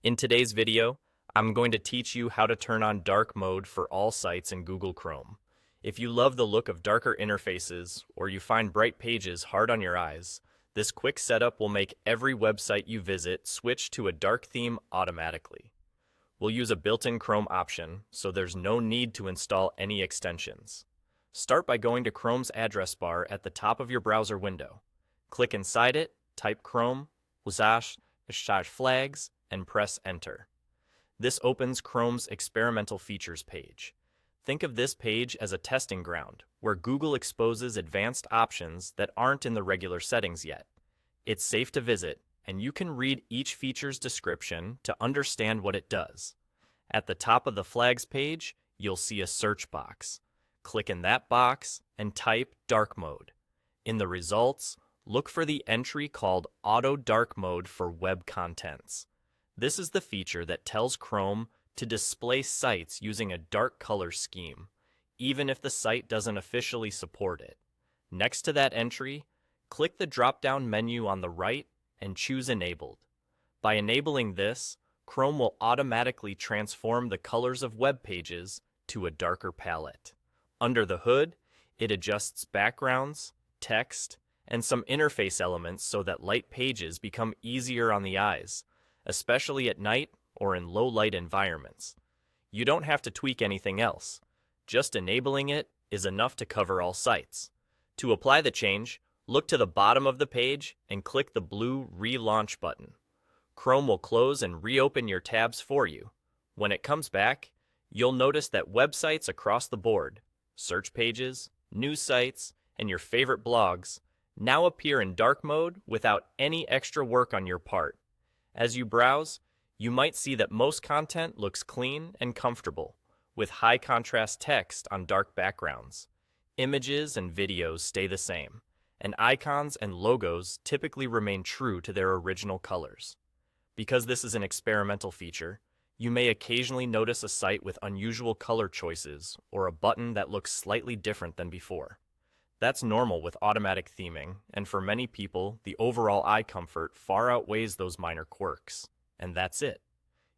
In today's video, I'm going to teach you how to turn on dark mode for all sites in Google Chrome. If you love the look of darker interfaces or you find bright pages hard on your eyes, this quick setup will make every website you visit switch to a dark theme automatically. We'll use a built-in Chrome option, so there's no need to install any extensions. Start by going to Chrome's address bar at the top of your browser window. Click inside it, type Chrome, / flags, and press Enter. This opens Chrome's experimental features page. Think of this page as a testing ground, where Google exposes advanced options that aren't in the regular settings yet. It's safe to visit, and you can read each feature's description to understand what it does. At the top of the flags page, you'll see a search box. Click in that box and type dark mode. In the results, look for the entry called Auto Dark Mode for Web Contents. This is the feature that tells Chrome to display sites using a dark color scheme, even if the site doesn't officially support it. Next to that entry, click the drop-down menu on the right and choose Enabled. By enabling this, Chrome will automatically transform the colors of web pages to a darker palette. Under the hood, it adjusts backgrounds, text, and some interface elements so that light pages become easier on the eyes, especially at night or in low-light environments. You don't have to tweak anything else. Just enabling it is enough to cover all sites. To apply the change, look to the bottom of the page and click the blue Relaunch button. Chrome will close and reopen your tabs for you. When it comes back, you'll notice that websites across the board, search pages, news sites, and your favorite blogs now appear in dark mode without any extra work on your part. As you browse, you might see that most content looks clean and comfortable, with high contrast text on dark backgrounds. Images and videos stay the same, and icons and logos typically remain true to their original colors. Because this is an experimental feature, you may occasionally notice a site with unusual color choices or a button that looks slightly different than before. That's normal with automatic theming, and for many people, the overall eye comfort far outweighs those minor quirks. And that's it.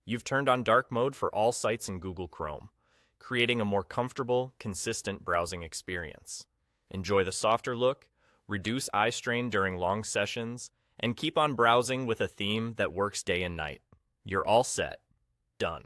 You've turned on dark mode for all sites in Google Chrome, creating a more comfortable, consistent browsing experience. Enjoy the softer look, reduce eye strain during long sessions, and keep on browsing with a theme that works day and night. You're all set. Done.